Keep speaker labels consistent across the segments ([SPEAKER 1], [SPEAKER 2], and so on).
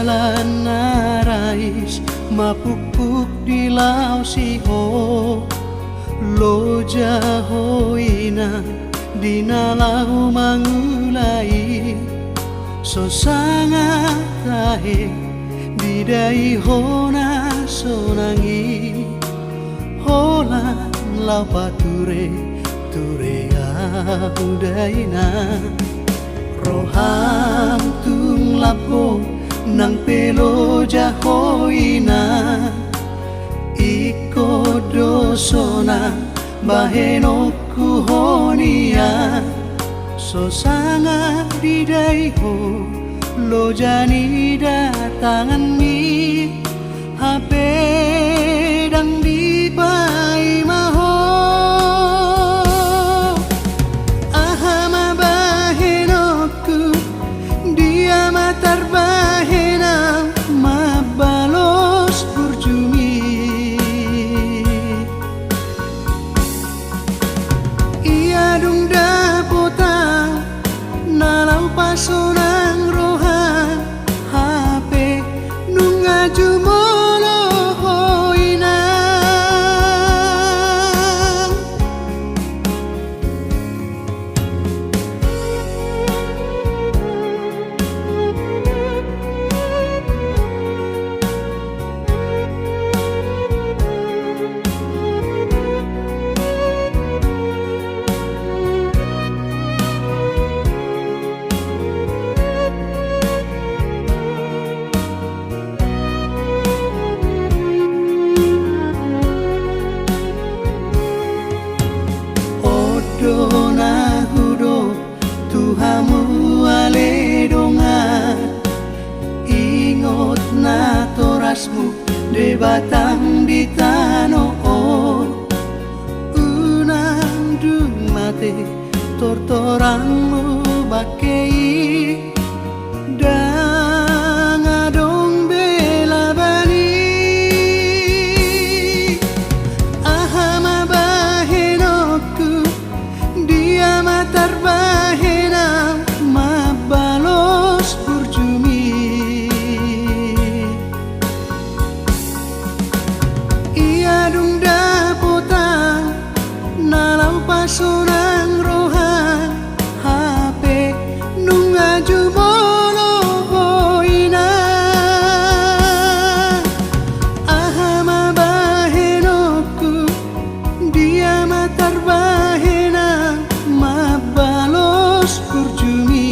[SPEAKER 1] jalan narais mapukpuk di lau siho loja hoina di nalau mangulai sosanga tahe di dai hona sonangi hola lau pature ture audaina roham tung lapo nang pelo jahoina iko dosona baheno kuhonia sosanga didaiho lo jani datangan mi hape dang di pai maho ahama bahenoku dia matar bahena mabalos burjumi ia dung dapota nalau pasonang rohan hape nungaju molo hoina dona hudo tuhamu ale donga ingot na torasmu de batang di tano unang dumate tortorangmu bakei danga dong bela bani ahama bahenoku dia matar bahena mabalos burjumi ia dung dapota nalau pasonang rohan hape nungaju bolo hoina ahama bahenoku dia matar bahena mabalos burjumi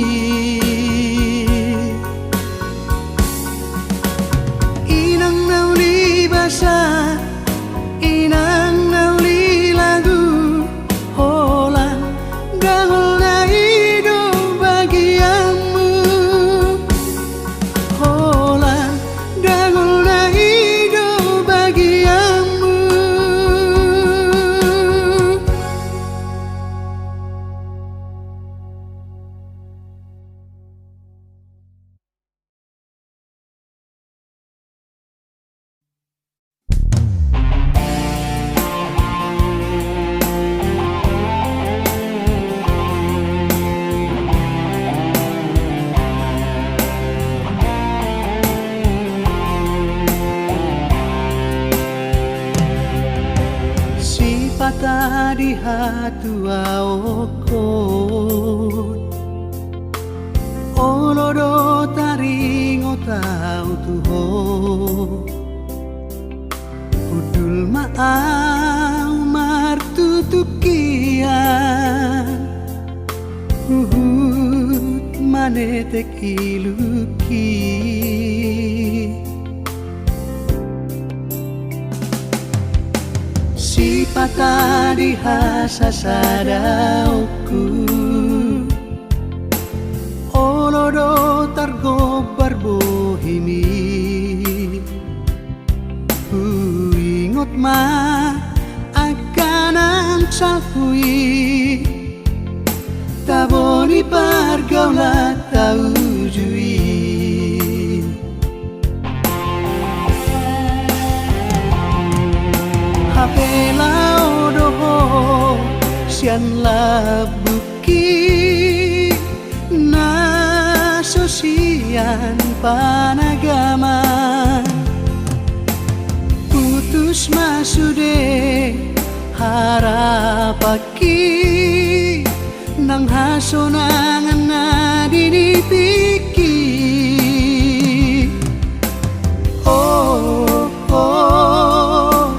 [SPEAKER 1] inang nauli basa inang nauli lagu hola gahol na hidup bagianmu hola gahol na hidup bagianmu si patah di hatua okot olodo taringo tau tuho udul maau martutukian uhut manetek iluki si patah di hasasadauku olodo targobar bohimi ingot ma akanang salhui taboni pargaulat taujui hapela odoho sian labuki na sosian panagaman. Putus masude harapaki nang hasonangan na dinipiki. Oh, oh,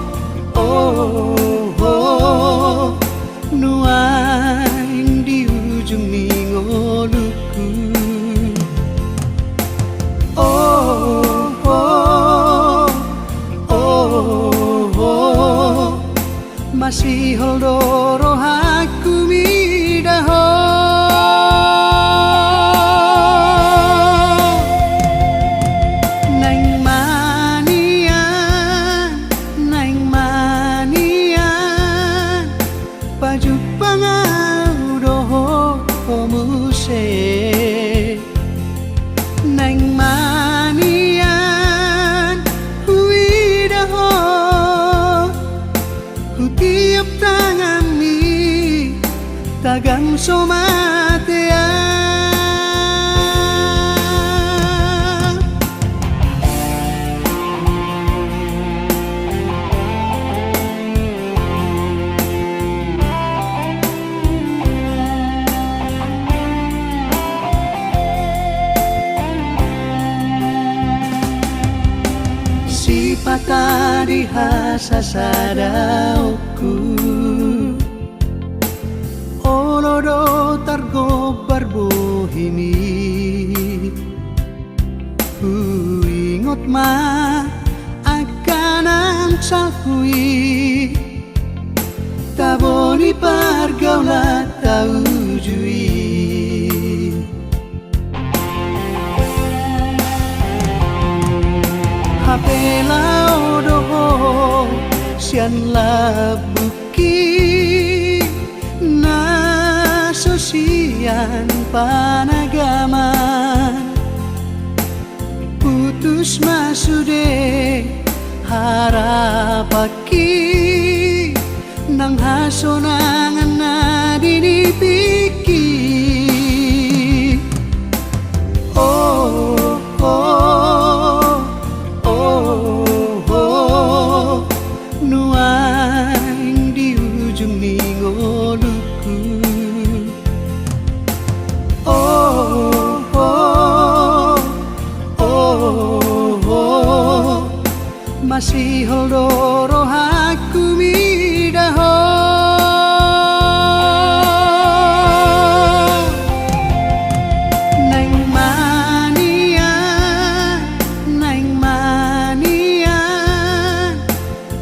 [SPEAKER 1] oh, oh, nuaing di ujung ningoluku. Oh, oh, oh, oh, masih holdoro aku midaho. Nang manian, paju pangaudoho omuse. Nang manian, huidaho, hutiap tangami, tagang somatea. Sipata di hasasadauku, olodo targo barbohimi. Ingot ma akan ang salkui, taboni pargaulat taujui. Hapela odoho sian labuki na sosian panagaman. Putus masude harapaki nang hasonangan na dinipiki. Oh, oh, oh, oh, nuaing di ujung ningoluku. Oh, oh, oh, oh, masih holdoro aku midaho.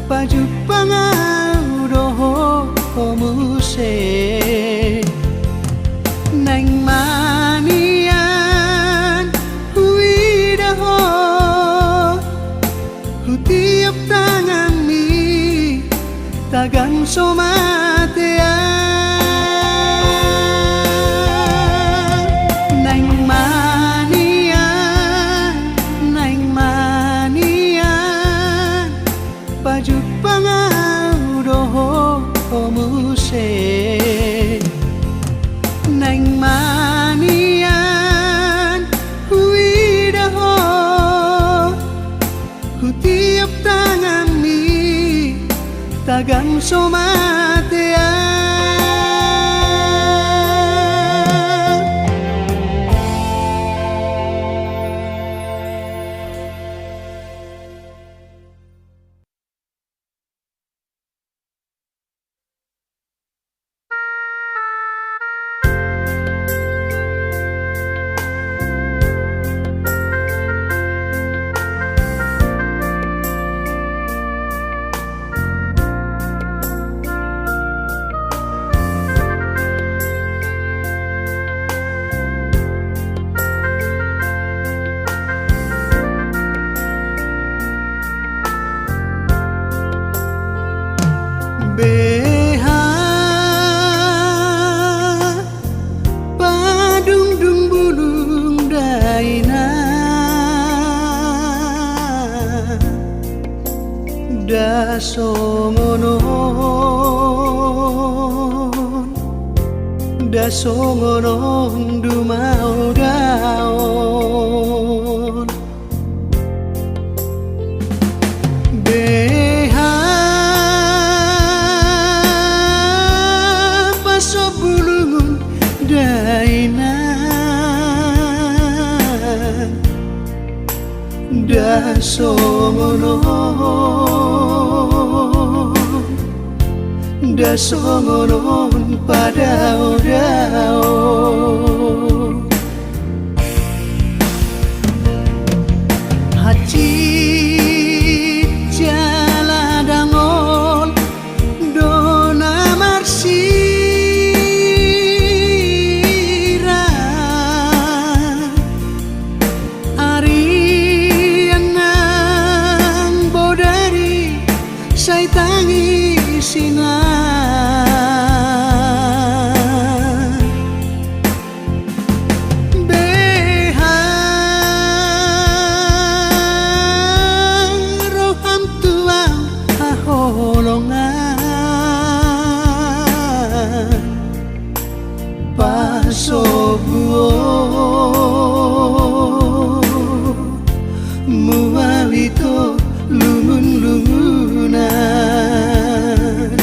[SPEAKER 1] Paju pangaudoho omuse. Nang manian, huidaho, hutiap tangami, tagang somatea. Nang manian, paju pangaudoho omuse. Nang manian, huidaho, hutiap tangami, tagang somatea. Beha padung-dung bulung daina, da songonon dumau daon. songono da songono pada odao haji jala dangon dona marsira arianang bodari say tangi singa pasobuo muawito lumun-lumunan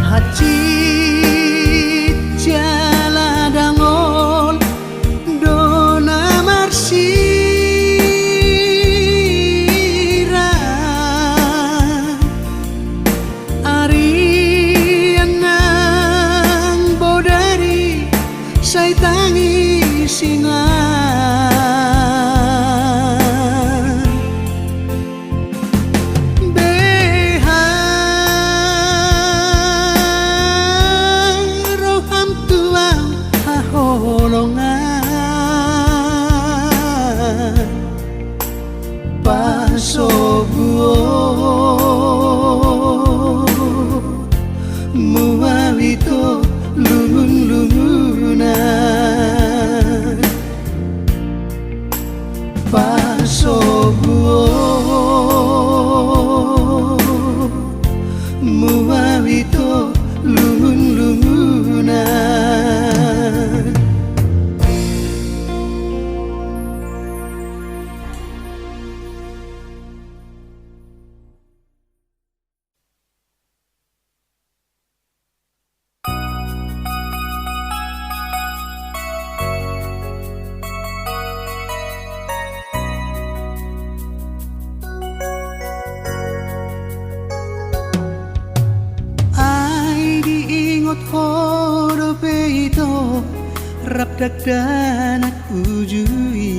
[SPEAKER 1] haji jala dangon dona marsira arianang bodari say tangi singa pasobuo muawito lumun-lumunan pasobuo muawito lumun-lumunan horope ito rap dagdan at ujui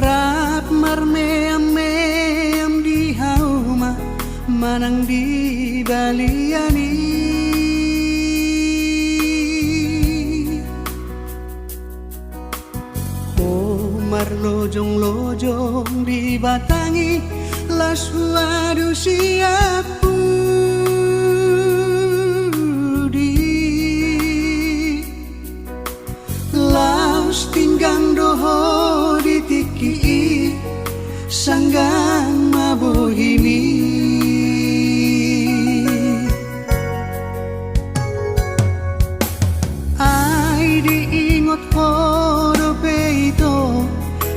[SPEAKER 1] rap marmeam di hauma manang di baliani marlojong-lojong di batangi lasuadu siapu di laus tinggang doho di tiki sanggang mabohimi ai diingot horope ito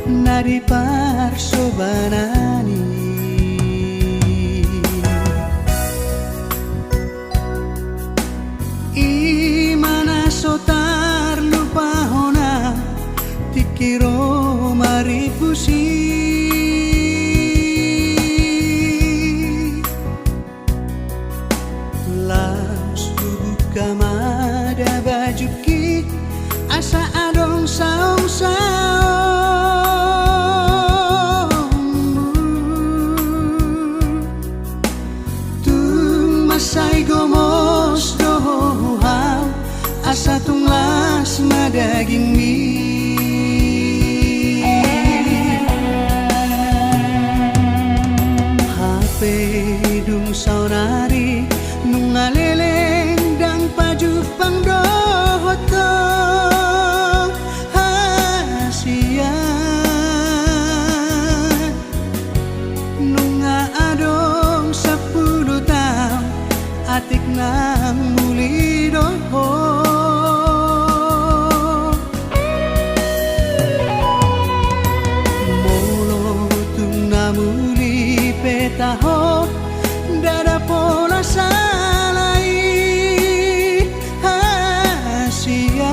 [SPEAKER 1] nari parsobanani sotar lupa hona tikiro maripusi las buka mada bajuki asa adong saong-saong tung masai gomos dohau asa tunglas madaging mi hape dung saunari nungaleleng dang paju pangdohoto atik nang muli doho molo tung namuli petaho dada pola salai hasian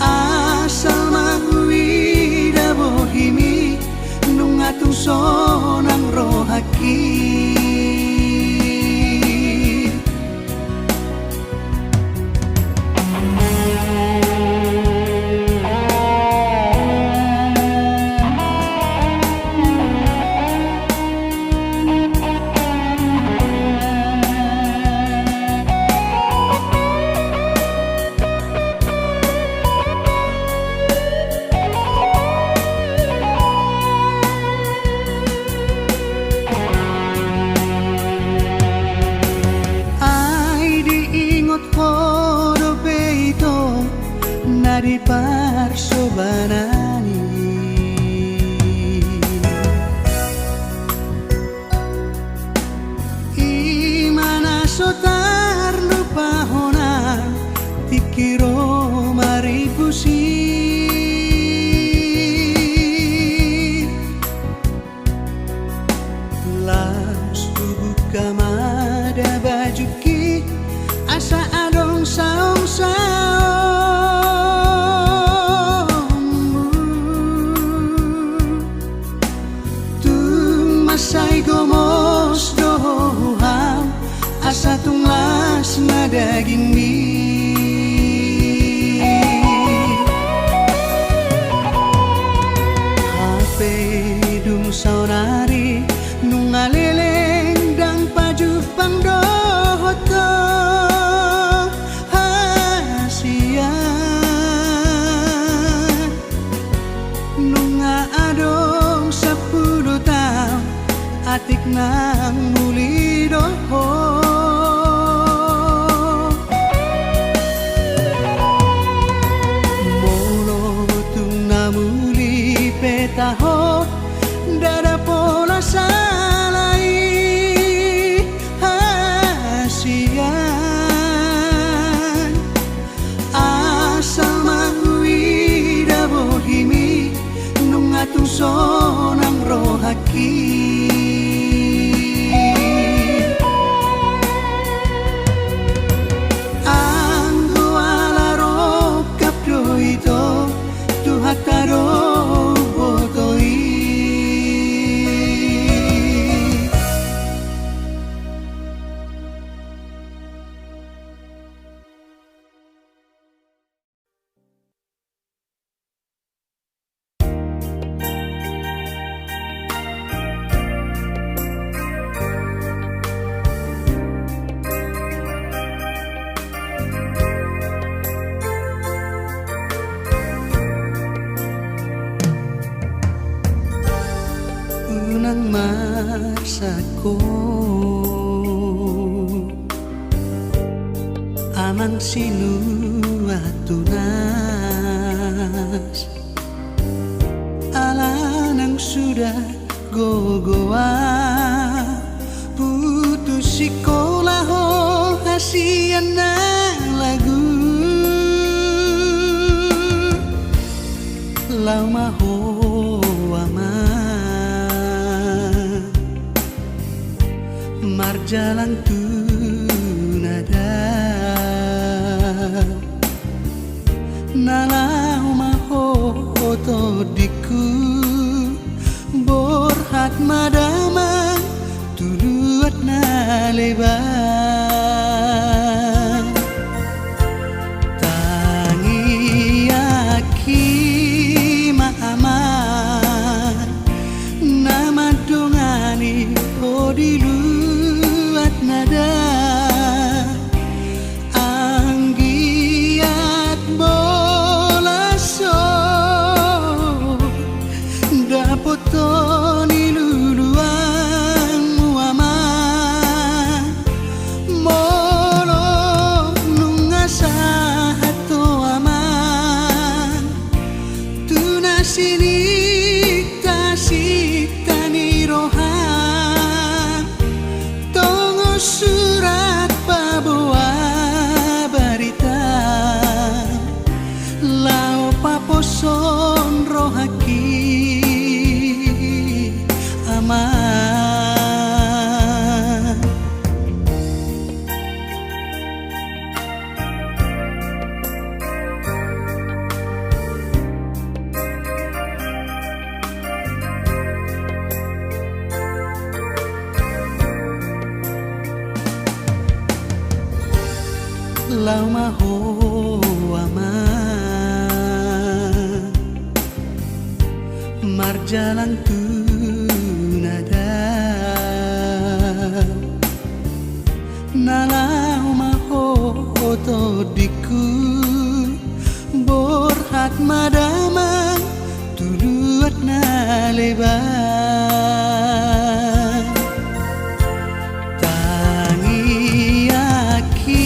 [SPEAKER 1] asal magui da bohimi nung atung sonang rohaki di parsobanani imana sotar lupa hona tikiro maribusi las buka mada bajuki asa adong saong saong sai gomos doham asa tunglas na daging mi hape dung saunari nung aleleng dang paju pang dohoto hasian nung adong 10 tahun atik nang muli doho molo tung namuli petaho dada pola salai hasian asal magui da bohimi nung atung sonang rohaki unang marsako amang sinuatunas ala nang sudah gogoa putus sekolah ho hasian na lagu lau maho marjalang tu nada nalau maho otodiku borhat madama tuluat na lebar tangi aki maaman nama dongani odilu nada anggiat bolaso dapotoni luluan muaman molo nungasa hato aman tunasini tasitani rohan to lau maho ama marjalan tu nada nalau maho to diku borhat madamang tuluat na lebar tangi aki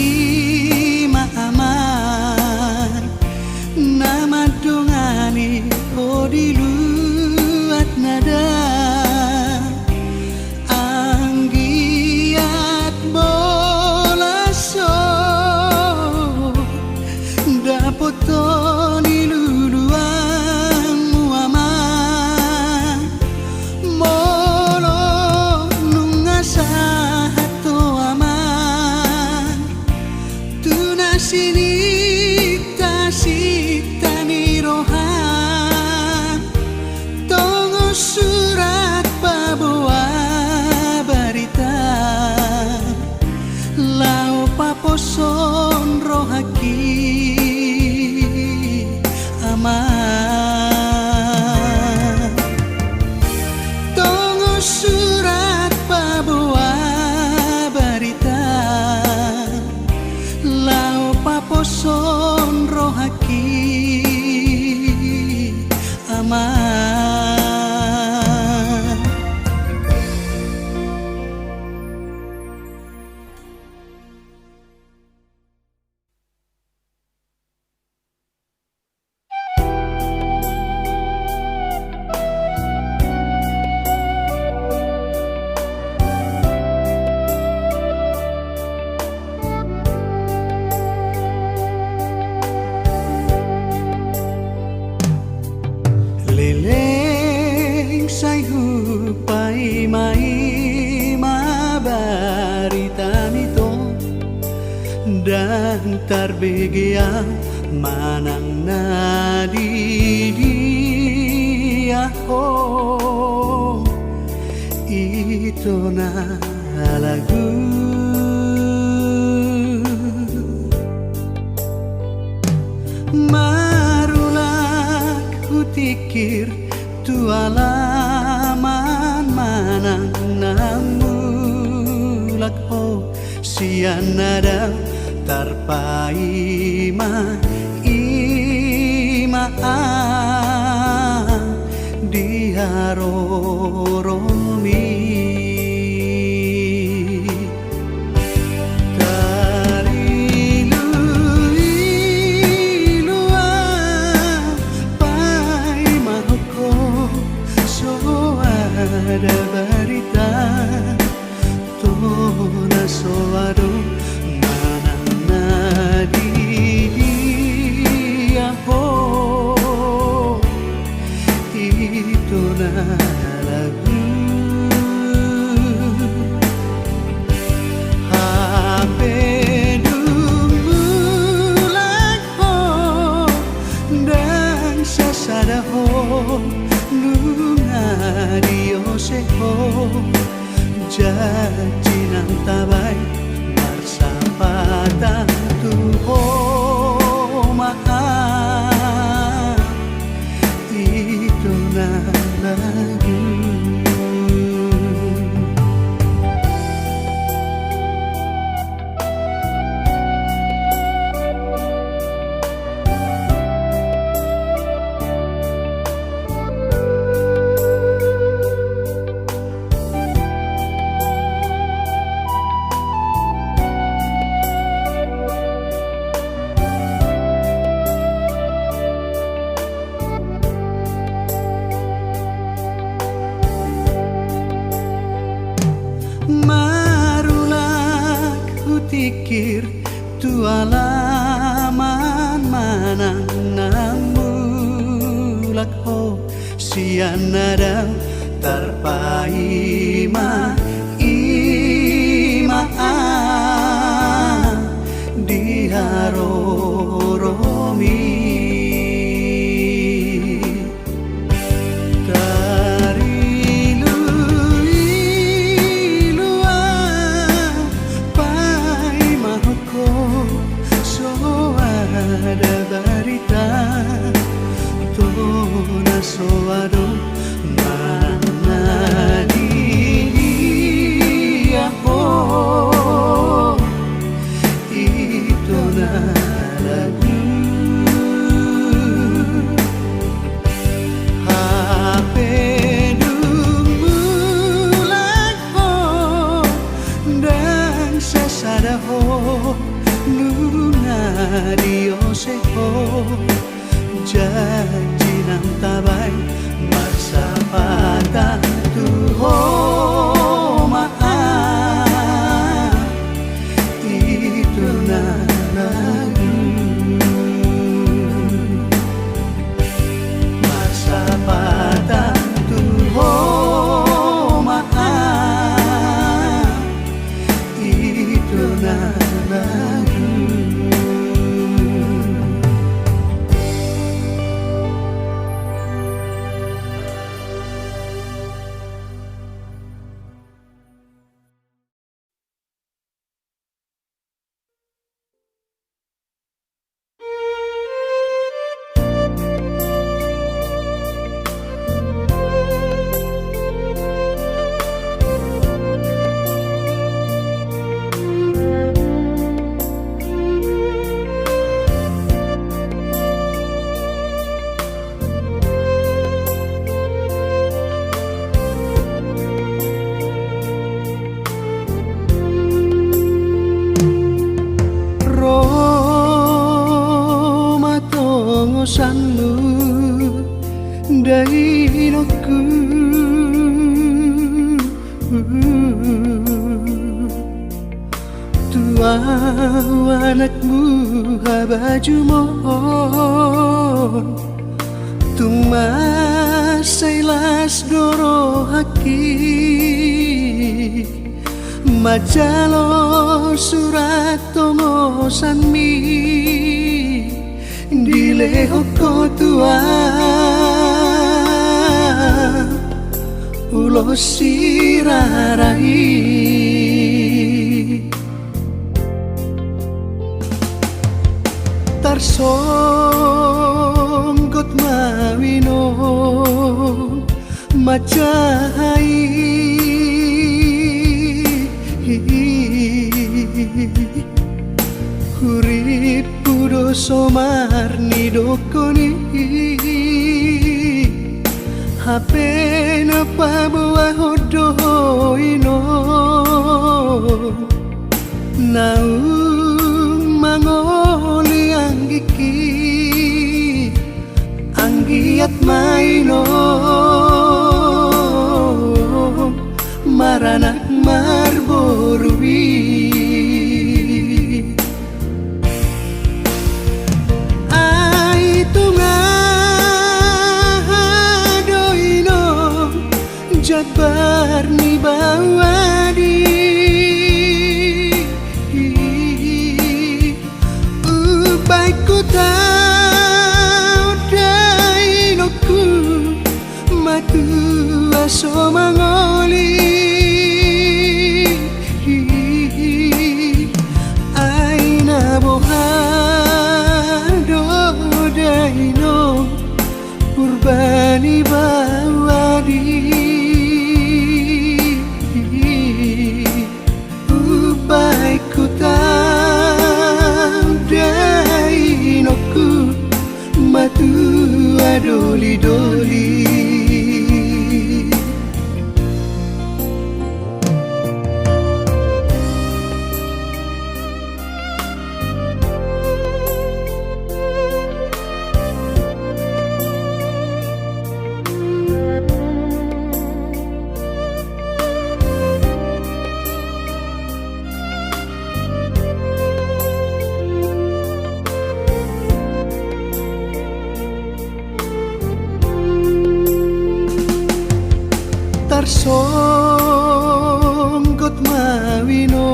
[SPEAKER 1] maamar nama dongani odiluat nada anggiat bolaso dapotoni luluan muaman molo nungasa hato aman tunasini tasita nirohan tongo surat pabawa barita lau paposon rohaki aman tongo surat pabawa barita lau paposon rohaki aman leleng say hupai mai mabarita nito dan tarbegea manang nadidia oh ito na lagu marulak kutikir tu alaman manang namulak oh sian nada tarpai ma ima diharoromi ada berita tona soado manang nadidia ho itu na lagu hape dumulak ho dan sasada ho Diyoseho janji ng tabay marsapatan tuho maan ito na lagu marulak kutikir tu alaman manang namulak ho sian nada tarpai ma ima diharoromi so mau anakmu habaju mohon tumasailas doro haki majalo surat tomo sanmi dilehoko tua ulo sirarai tarsonggot mawino macahai hurip pudo somarni dokoni hape napa buah hodoino naung mangoli anggiki anggiat maino maranak marborui ai tungadoino jabar ni bawadi baikku tahu dainoku matu aso mangoli aina bohado daino urbani bawadi baikku tahu dainoku matu adoli-doli tarsonggot mawino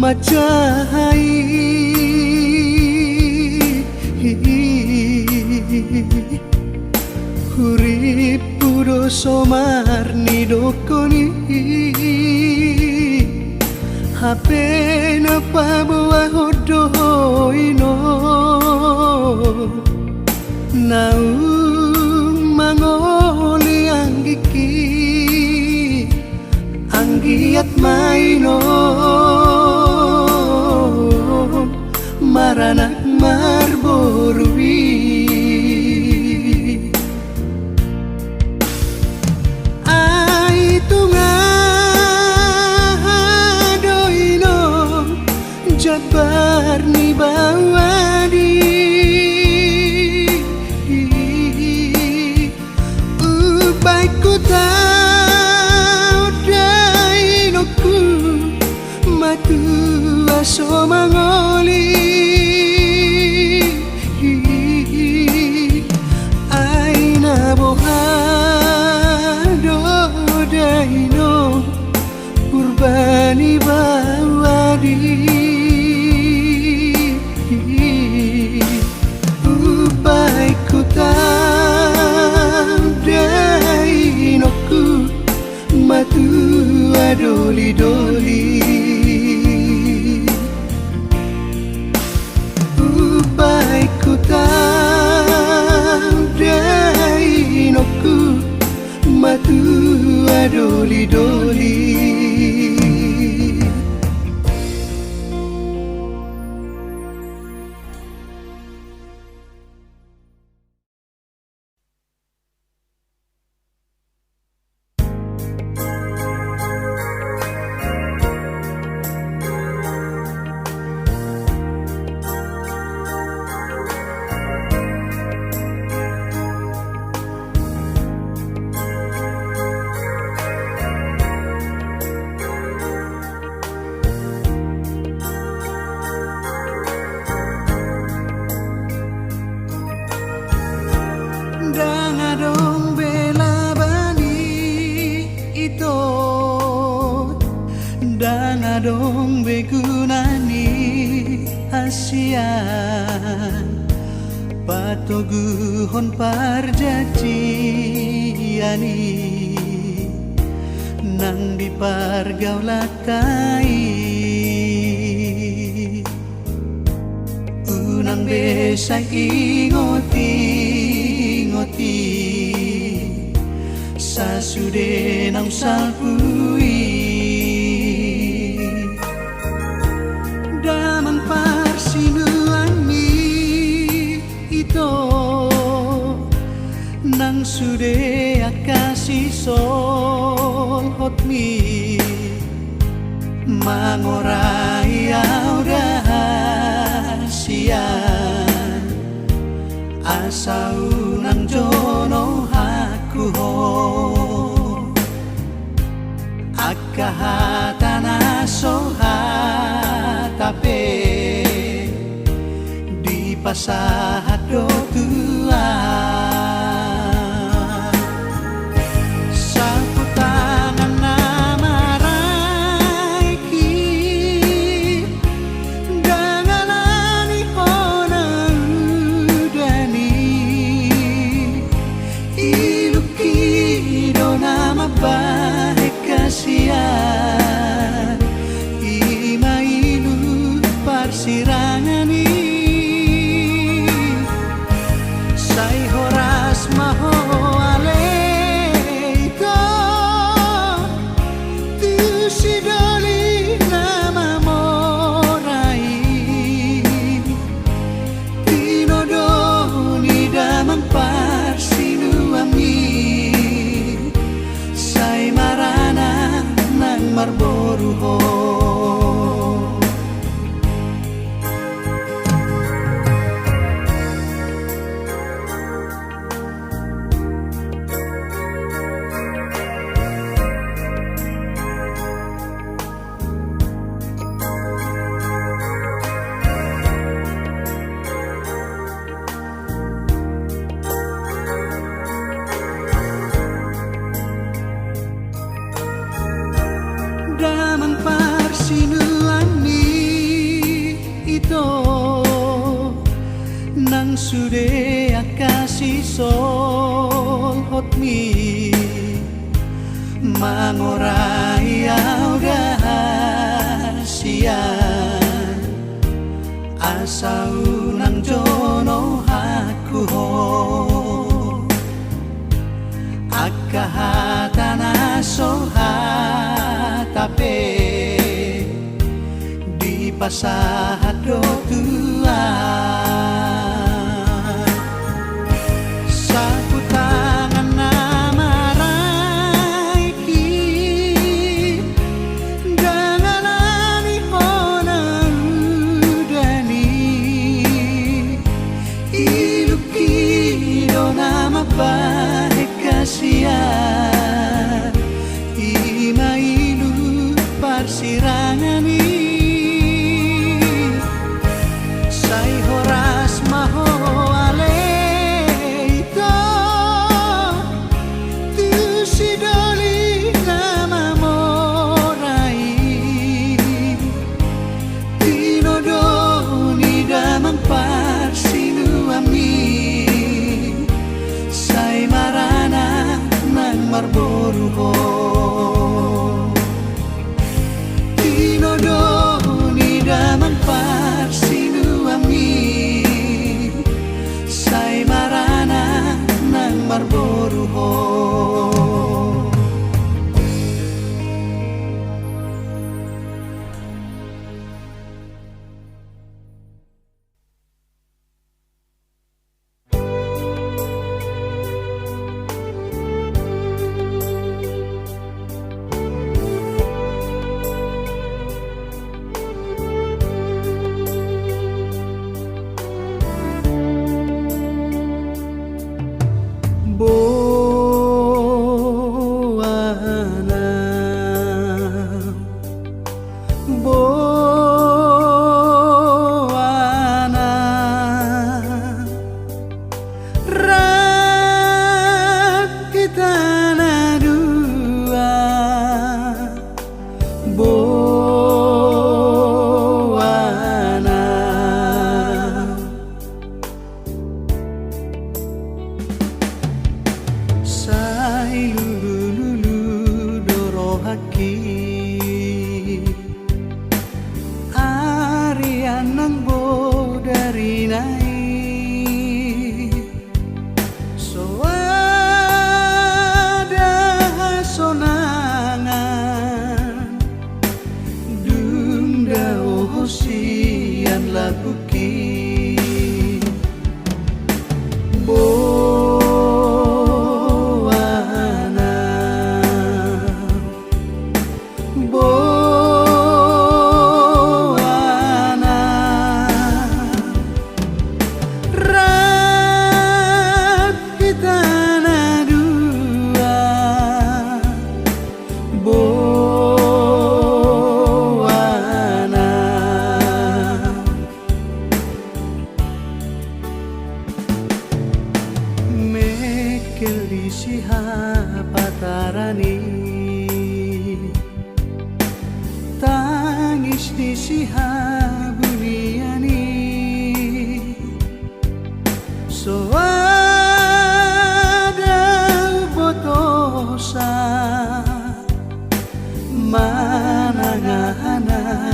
[SPEAKER 1] macahai hurip pudo somarni dokoni hape napa buah hodoino naung mangoli anggiki anggiat maino maranak marborui ai tungadoino jabar ni bawadi baikku tahu dainoku matu aso mangoli aina bohado daino urbani bawadi baikku tahu dainoku matu adoli-doli baikku tahu dainoku matu adoli-doli begunani asian patoguhon parjanjiani nang dipargaulatai unang besay ingoti-ngoti sa sude ng salpui damang parsinuan mi ito nang sude akasisol hot mi mangorayaw rahasian asau ng jono hakuho akahata sohatape di pasahado tua saputangan na maraiki dangalani honang udani ilukido na mabahik kasihan imailu parsirangani say horas mahoale ito tu sidoli na mamorai tinodoni damang parsinuami say marana ng marboruho damang parsinuan mi ito nang sude akasisol hot mi mangorayaw rahasian asau ng jono hakuho akahata na sohatape di pasahado tua saputangan na maraiki dangalani honang udani ilukido na mabahik kasihan imailu parsirangani say horas mahoale ito tu sidoli na mamorai tinodoni damang parsinuami say marana ng marboruho tinodoni damang parsinuami say marana ng marboruho sai lulu doro haki Arian nang bo dari nai So ada sonangan Dunda hosian labuki di siha patarani tangis di siha buniani so ada botosa manangahana